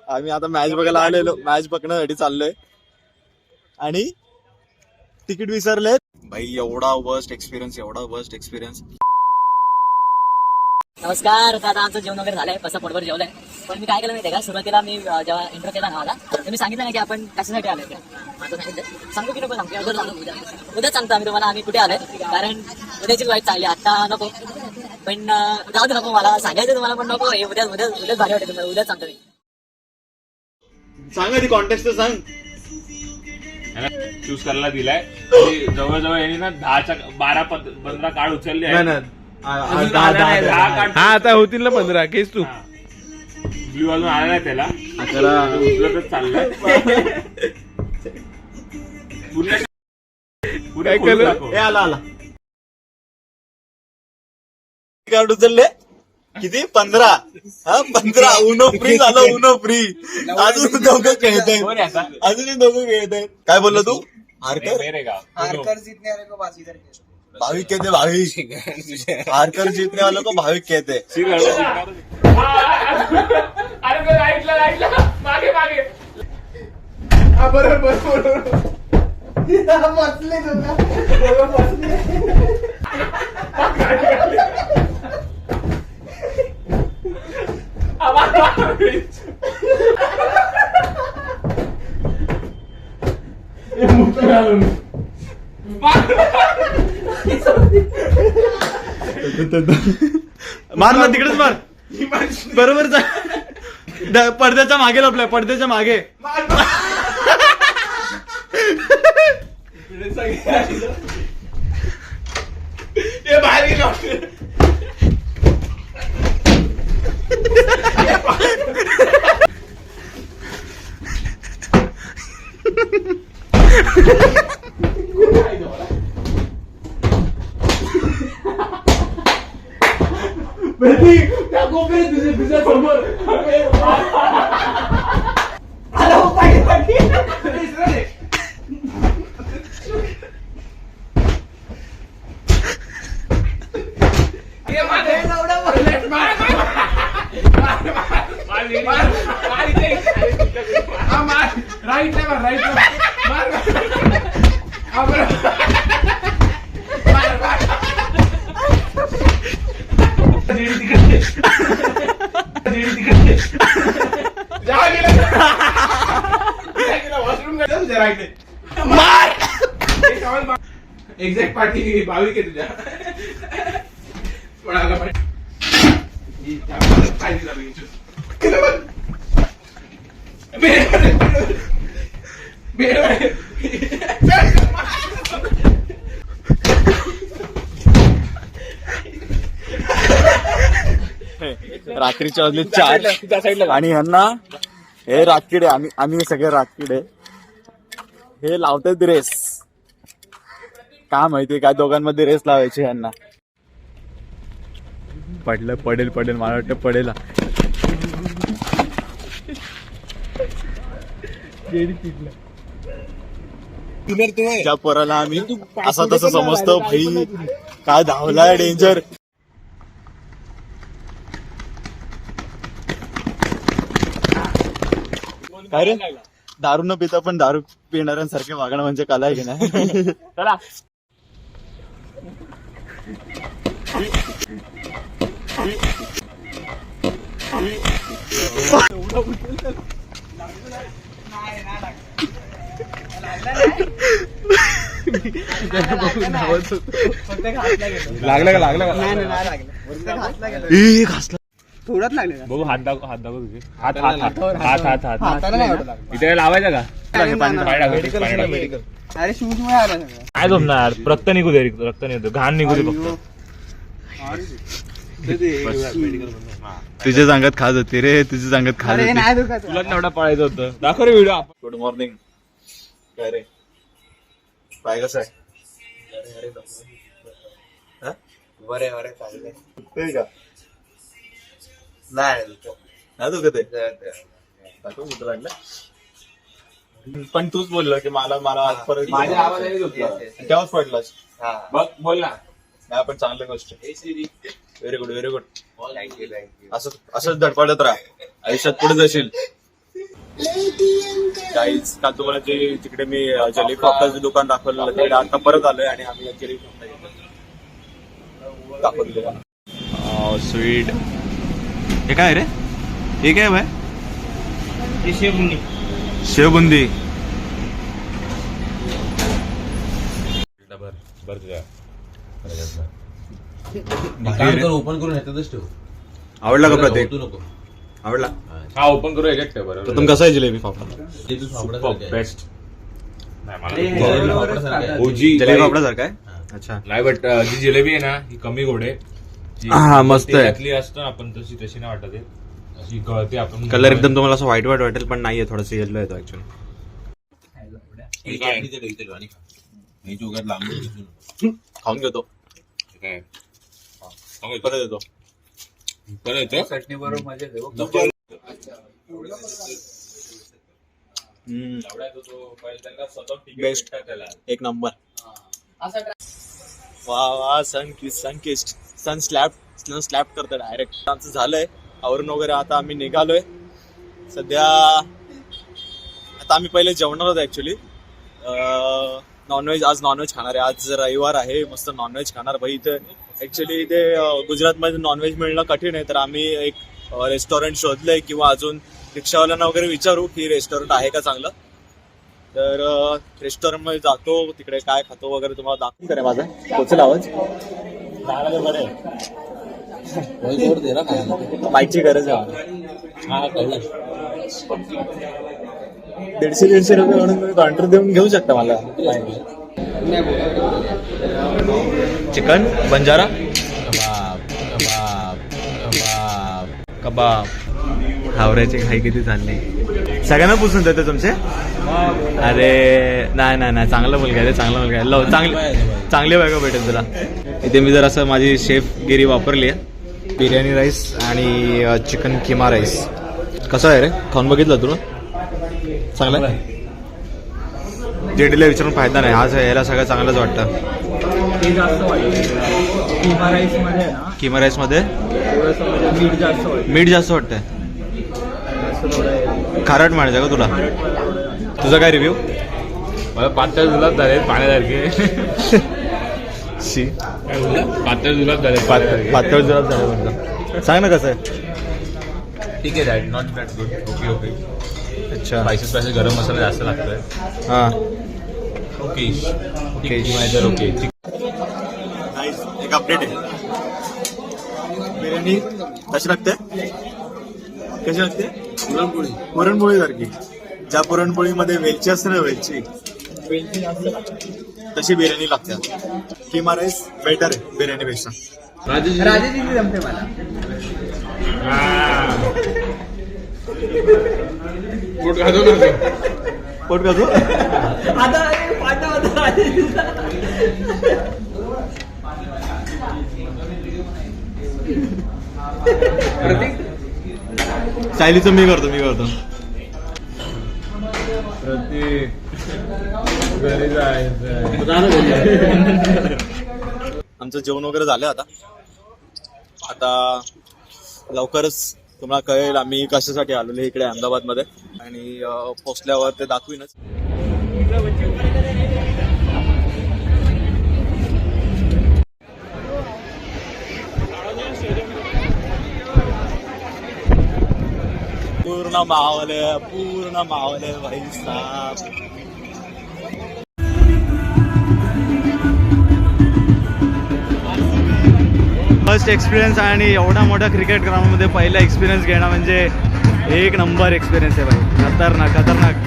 आम्ही आता मॅच बघायला आलेलो, मॅच बघण्यासाठी चाललोय आणि तिकीट विसरले भाई. एवढा वर्स्ट एक्सपिरियन्स. नमस्कार. आता आमचं जेवण वगैरे झालंय, कसं पोटभर जेवलंय. पण मी काय केलं माहितीये का, सुरुवातीला मी जेव्हा इंट्रो केला ना मला, तर मी सांगितलं नाही की आपण कशासाठी आलोय. माझं सांगितलं सांगू की नको सांगतो, उद्या सांगतो आम्ही तुम्हाला आम्ही कुठे आलोय. कारण उद्याची वाईट चालली, आता नको. पण जाऊ दे, नको मला सांगायचं तुम्हाला, पण नको. उद्याच भारी वाटेल तुम्हाला, उद्याच सांगतो मी. सांगा ती कॉन्टेक्स्ट सांग. चूज करायला दिलाय जवळजवळ यांनी ना 12-15 कार्ड उचलले आहे. हा आता होतील ना 15 केस तू ब्ल्यू अजून आला नाही त्याला, उचलतच चाललाय. काय केलं? आला कार्ड उचलले किती 15. 15 उनो फ्री झालं, उनो फ्री. अजून दोघं खेळत आहेत, अजूनही दोघं खेळत आहेत. काय बोललो तू? हारकर जीतने वाले को बाजीगर कहते हैं. भाविक कहते, भाविक हारकर जीतने वालों को भाविक कहते. अरे राईटला मागे बरोबर बसले मार ना तिकडेच मार. बरोबर पडद्याच्या मागे लपलाय, पडद्याच्या मागे. तुझ्या समोर एक्झॅक्ट पार्टी भाविक आहे तुझ्या. रात्रीच्या वाजले 4 आणि ह्यांना हे रातकिडे, आम्ही सगळे रातकिडे हे लावतात रेस. का माहितीये काय दोघांमध्ये रेस लावायची ह्यांना. पडेल मला वाटतं पडेल. त्या पोराला आम्ही असा तसं समजतो भाई, काय धावलाय डेंजर. काय रे, दारू न पिता पण दारू पिणाऱ्यांसारखे वागणं म्हणजे कला आहे की नाही. चला घासला थोडाच लागले. बघू, हात दाखव तुझे. हात इथे लावायचा का? मेडिकल. अरे शूज मुळे आला सगळं. काय जमणार, रक्त निघू दे, रक्त निघू, घाण निघू दे फक्त. तुझ्या सांगत खाज होती रे, तुझी सांगत खाज होती. नाही दुखत. तुला तेवढा पळायचं होतं. दाखव रे व्हिडिओ. Good morning. काय रे, पाय कसं आहे? बरे चालले का नाही दुखत आहे. कुठं लागलं? पण तूच बोललो की मला आज परत माझ्या आवाजाने दुखलं. तेव्हाच पडलास. बघ, बोल ना. नाही पण चांगली गोष्ट. Very good. थँक्यू. असंच धडपडत राहा, आयुष्यात पुढे जाशील. गाईज काल तुम्हाला जे तिकडे मी जलेबी फाफडाचं दुकान दाखवलं तिकडे आता परत आलोय आणि आम्ही जलेबी फाफडा दाखवलेलं. स्वीट हे काय रे, हे काय भाई? शेवबुंदी. ओपन करून ह्याच्यातच ठेव. आवडला का प्रत्येक? नको. आवडला. हा ओपन करू याच्यात ठेव बरोबर. प्रथम कसा आहे जिलेबी फाफडा? बेस्ट जिलेबी फाफडा सारखा आहे. अच्छा नाही बट जी जिलेबी आहे ना ही कमी गोड आहे. जी हा, मस्त आहे. त्यातली असतो ना आपण तशी नाही वाटत आहे. अशी गळते आपण. कलर एकदम तुम्हाला असं व्हाईट व्हाईट वाटेल पण नाहीये, थोडंसं येलो येतो ऍक्च्युअली. खाऊन घेतो काय परत येतो. परत येतो. चटणी बरोबर मजा येते. बेस्ट, एक नंबर. वा वा, सन स्लॅप करतं डायरेक्ट. आमचं झालंय आवरून वगैरे, आता आम्ही निघालोय सध्या. आता आम्ही पहिले जेवणार होतो ऍक्च्युली. नॉनव्हेज, आज नॉनव्हेज खाणार आहे. आज रविवार आहे, मस्त नॉनव्हेज खाणार भाई. इथे ऍक्च्युली इथे गुजरातमध्ये नॉनव्हेज मिळणं कठीण आहे, तर आम्ही एक रेस्टॉरंट शोधलंय किंवा अजून रिक्षावाल्यांना वगैरे विचारू की रेस्टॉरंट आहे का चांगलं. तर रेस्टॉरंट मध्ये जातो, तिकडे काय खातो वगैरे तुम्हाला दाखवून करेल. माझा पोचला आवाज, बाईकची गरज आहे. 150 रुपये म्हणून तुम्ही काउंटर देऊन घेऊ शकता मला. चिकन बंजारा कबाब. हावऱ्याचे घाई किती चालले, सगळ्यांना पुसून देते तुमचे. अरे नाही चांगला मुलगा आहे, चांगला मुलगा आहे. चांगली बायको भेटेल तुला. इथे मी जर असं माझी शेफगिरी वापरली आहे. बिर्याणी राईस आणि चिकन किमा राईस. कसं आहे रे, खाऊन बघितलं तुला? चांगलं आहे. जेडीला विचारून फायदा नाही, आज यायला सगळं चांगलंच वाटतं. किमा राईस मध्ये मीठ जास्त वाटतंय. खारट म्हणायचं का तुला? तुझा काय रिव्ह्यू? मला पातळ जुलाब झाले पाण्यासारखे. पातळ जुलाब झाले पातळ जुलाब झाले म्हणलं. सांग ना कसं आहे. ठीक आहे, that not that good. Okay. अच्छा, स्पायसेस गरम मसाला जास्त लागतोय. हां ओके. ओके. एक अपडेट आहे. बिर्याणी कशी लागते? कशी लागते? पुरणपोळी सारखी. ज्या पुरणपोळीमध्ये वेलची असते ना, वेलची तशी बिर्याणी लागते. किमा राईस बेटर आहे बिर्याणीपेक्षा. राजेची जमते मला. पोट का तू? सायलीचं मी करतो. आमचं जेवण वगैरे झालं. आता लवकरच तुम्हाला कळेल आम्ही कशासाठी आलेलो इकडे अहमदाबाद मध्ये, आणि पोचल्यावर ते दाखवीनच. पूर्ण मावले भाई साहब. फर्स्ट एक्सपिरियन्स आणि एवढा मोठा क्रिकेट ग्राउंडमध्ये पहिला एक्सपिरियन्स घेणं म्हणजे एक नंबर एक्सपिरियन्स आहे भाई. खतरनाक.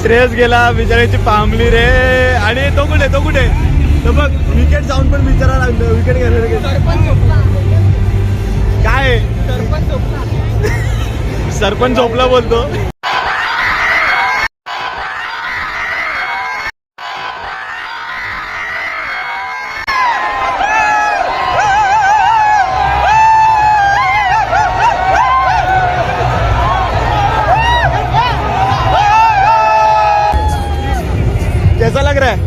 श्रेयस गेला बिचाराची पांबली रे. आणि तो कुठे तो बघ विकेट जाऊन पण विचारायला लागलं विकेट घ्यायला काय सरपंच झोपला बोलतो. कैसा लग रहा है?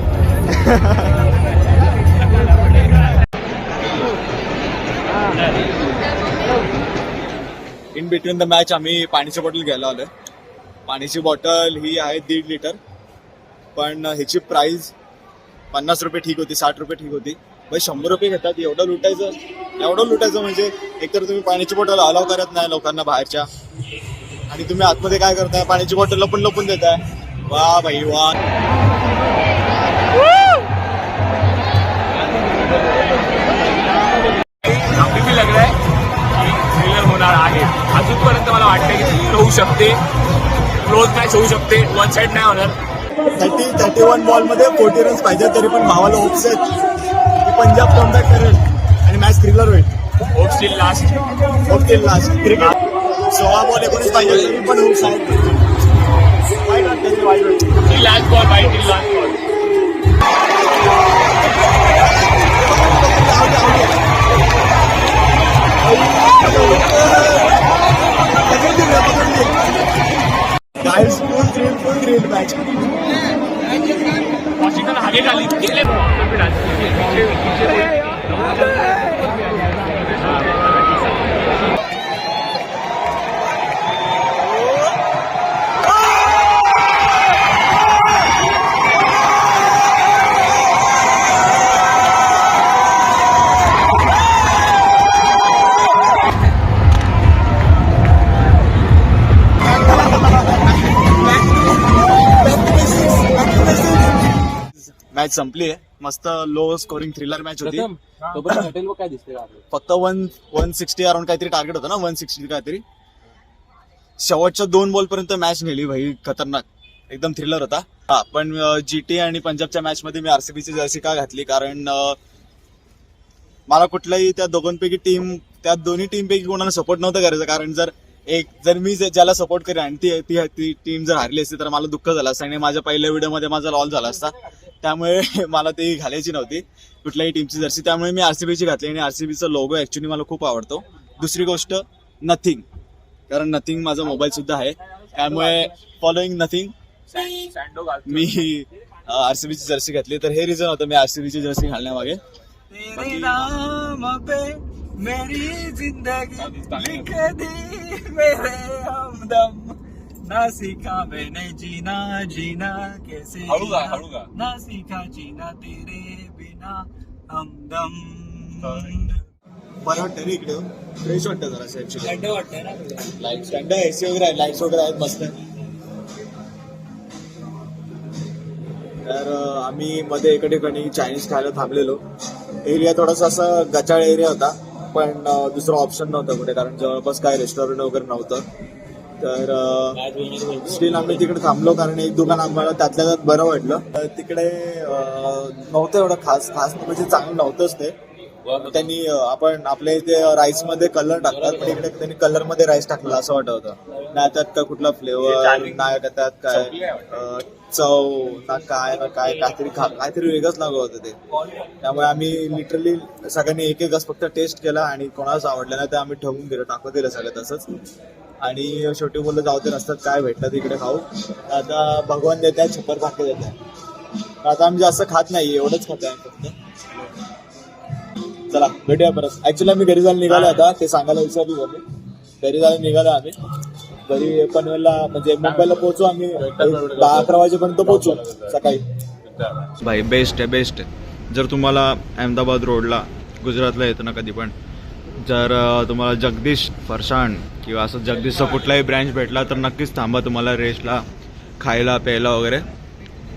इन बिटवीन द मॅच आम्ही पाण्याची बॉटल घ्यायला आलोय. पाण्याची बॉटल ही आहे 1.5 लिटर, पण ह्याची प्राइस 50 रुपये ठीक होती, 60 रुपये ठीक होती. भाई 100 रुपये घेतात. एवढं लुटायचं म्हणजे एकतर तुम्ही पाण्याची बॉटल अलाव करत नाही लोकांना बाहेरच्या, आणि तुम्ही आतमध्ये काय करताय, पाण्याची बॉटल लपून देताय. वा भाई वा. अभी लग रहा है की थ्रिलर होणार आहे. अजूनपर्यंत मला वाटतं की थ्रिलर होऊ शकते, क्लोज मॅच होऊ शकते, वन साइड नाही होणार. 31 बॉल मध्ये 40 रन्स पाहिजे, तरी पण भावाला होप्स आहेत की पंजाब कमबॅक करेल आणि मॅच थ्रिलर होईल. Hope steel last. Cricket 16 ball 19 पाहिजे, तरी पण होप्स आहेत. वाईट वाटतं. Last ball last ball. फुल थ्रिल मॅच. वॉशिंग्टन आगे डाली गेले. मॅच संपली आहे. मस्त लो स्कोरिंग थ्रिलर मॅच होती. काय दिसते फक्त 160 अराउंड काहीतरी टार्गेट होतं ना, 160 काहीतरी. शेवटच्या 2 बॉल पर्यंत मॅच नेली भाई, खतरनाक एकदम थ्रिलर होता. हा, पण जीटी आणि पंजाबच्या मॅच मध्ये मी आरसीबीची जर्सी का घातली, कारण मला कुठल्याही त्या दोन्ही टीम पैकी कोणाला सपोर्ट नव्हतं करायचं. कारण जर मी ज्याला सपोर्ट करेन आणि ती टीम जर हारली असती तर मला दुःख झालं असतं आणि माझ्या पहिल्या व्हिडिओमध्ये माझा लॉस झाला असता. त्यामुळे मला ती घालायची नव्हती कुठल्याही टीमची जर्सी. त्यामुळे मी आरसीबीची घातली आणि आरसीबीचा लोगो ऍक्च्युली मला खूप आवडतो. दुसरी गोष्ट नथिंग, कारण नथिंग माझा मोबाईल सुद्धा आहे. त्यामुळे फॉलोईंग नथिंग मी आरसीबीची जर्सी घातली. तर हे रिझन होतं मी आरसीबीची जर्सी घालण्यामागे. मेरी जिंदगी लिख दी मेरे हमदम, ना सीखा मैंने जीना कैसे, ना सीखा जीना तेरे बिना हमदम. बरं वाटतं रे इकडे, फ्रेश वाटतं जरा ऍक्च्युली. थंड वाटतंय ना. लाईट स्टँड आहे, एसी वगैरे आहे, लाईट्स वगैरे आहेत मस्त. तर आम्ही मध्ये एका ठिकाणी चायनीज खायला थांबलेलो. एरिया थोडासा असा गचाळ एरिया होता, पण दुसरं ऑप्शन नव्हतं कुठे, कारण जवळपास काय रेस्टॉरंट वगैरे नव्हतं. तर स्टील आम्ही तिकडे थांबलो, कारण एक दुकान आम्हाला त्यातल्या त्यात बरं वाटलं. तिकडे नव्हतं एवढं खास म्हणजे चांगलं नव्हतंच ते. त्यांनी आपण आपल्या इथे राईस मध्ये कलर टाकतात, पण इकडे त्यांनी कलर मध्ये राईस टाकलेला असं वाटत होतं. नाही त्यात का कुठला फ्लेवर, नाही त्यात काय चव, ना काय काहीतरी वेगळंच लागत होतं ते. त्यामुळे आम्ही लिटरली सगळ्यांनी एक घास फक्त टेस्ट केला आणि कोणालाच आवडलं नाही, तर आम्ही ठेवून दिलं, टाकून दिलं सगळं तसंच. आणि शेवटी बोललं जाऊ ते नसतात, काय भेटलं तिकडे खाऊ. आता भगवान देत आहे, छप्पर फाके देत आहे. आता आम्ही जास्त खात नाही, एवढंच खात आहे फक्त. चला भेटूया परत. ऍक्च्युली आम्ही घरी जायला निघालो आता, ते सांगायला विसरलो मी. घरी जायला निघालो आम्ही. घरी पनवेलला म्हणजे मुंबईला पोहोचू आम्ही 10-11 वाजेपर्यंत पोहोचू सकाळी. भाई बेस्ट आहे. जर तुम्हाला अहमदाबाद रोडला गुजरातला येतं ना कधी पण, जर तुम्हाला जगदीश फरसाण किंवा असं जगदीशचा कुठलाही ब्रँच भेटला तर नक्कीच थांबा. तुम्हाला रेस्टला, खायला, प्यायला वगैरे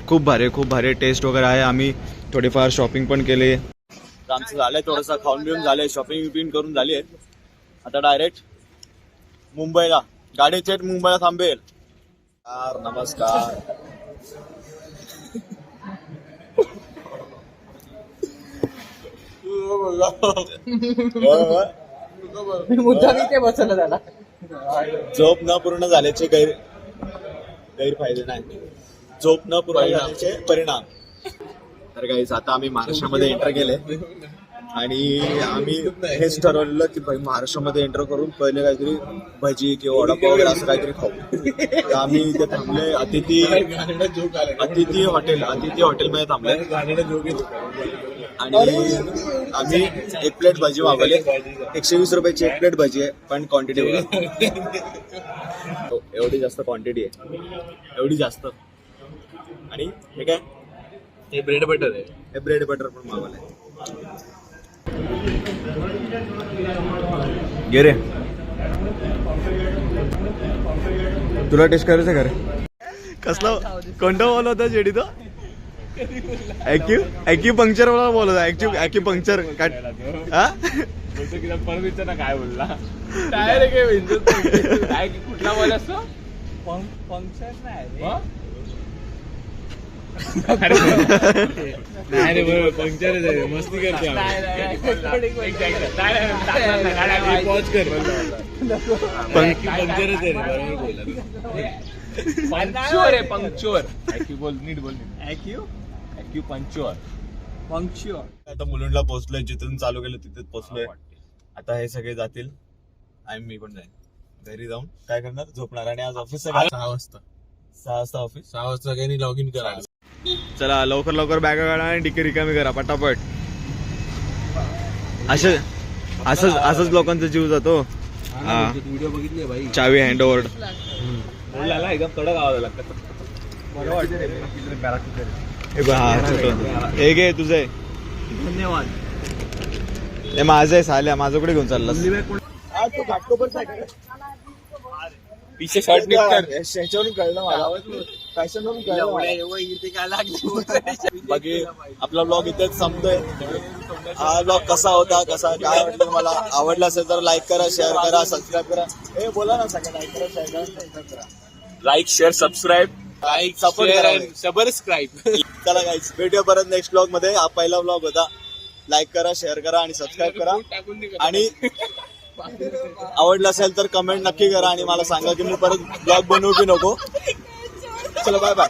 खूप भारी टेस्ट वगैरे आहे. आम्ही थोडीफार शॉपिंग पण केली. आमचं झालंय थोडंसं, खाऊन बिऊन झालंय, शॉपिंग करून झाली आहे. आता डायरेक्ट मुंबईला, गाडी थेट मुंबईला थांबेल. नमस्कार. मुद्दामी ते बसवलं त्याला. झोप न पूर्ण झाल्याचे गैरफायदे नाही, झोप न पूर्ण झाल्याचे परिणाम. तर गाईस आता आम्ही महाराष्ट्रामध्ये एंटर केले आणि आम्ही हेच ठरवलेलं की भाई महाराष्ट्रामध्ये एंटर करून पहिले काहीतरी भजी किंवा वडापाव वगैरे असं काहीतरी खाऊ. तर आम्ही इथे थांबले अतिथी हॉटेलमध्ये थांबले आणि आम्ही एक प्लेट भजी मागवली. 120 रुपयाची एक प्लेट भजी आहे, पण क्वांटिटी एवढी जास्त क्वांटिटी आहे, एवढी जास्त. आणि हे काय, हे ब्रेड बटर आहे. हे ब्रेड बटर पण मागवलंय. गे रे, तुला टेस्ट करायचं का रे? कसला कोणता बॉल होता जेडी तो? ऍक्यू पंक्चर वाला बॉल होता. ऍक्यू पंक्चर काट. हा बोलतो की परत विचार ना काय बोलला. काय कुठला बॉल असतो? पंक्चर नाही नाही रे, बरोबर पंक्चरच आहे. मस्ती करते पॉज कर. पंक्चरच आहे रे, बरोबर बोलला. पंक्चुअर आहे, पंक्चुअर. ऍक्यू बोल, नीट बोल. ऍक्यू पंक्चुअर. आता मुलुंडला पोहोचलोय, जिथून चालू केलं तिथेच पोहोचलोय. आता हे सगळे जातील आणि मी पण जाईन घरी. जाऊन काय करणार, झोपणार. आणि आज ऑफिस 6 वाजता ऑफिस. 6 वाजता काही लॉग इन करा. चला लवकर बॅगा काढा आणि डिकी रिकामी करा पटापट. असंच लोकांचा जीव जातो. व्हिडिओ बघितले भाई. चावी हँड ओव्हर. बोलला एकदम कडक आवाज लागला. हे घे तुझं आहे. धन्यवाद. हे माझं आहे साल्या, माझं कुठे घेऊन चाललास? पीछे शर्ट निघतात. ह्याच्यावरून कळलं मला, फॅशनवरून कळलं. बाकी आपला ब्लॉग इथेच संपतोय. हा ब्लॉग कसा होता, कसा काय वाटलं मला, आवडला असेल तर लाईक करा, शेअर करा, सबस्क्राईब करा. हे बोला ना सगळं, लाईक करा, शेअर करा, सबस्क्राईब करा. Like share subscribe. Like support करा. सबस्क्राईब. चला गाईज, भेटूया परत नेक्स्ट ब्लॉग मध्ये. हा पहिला ब्लॉग होता. लाईक करा, शेअर करा आणि सबस्क्राईब करा. आणि आवडलं असेल तर कमेंट नक्की करा आणि मला सांगा की मी परत ब्लॉग बनवू की नको. चला बाय बाय.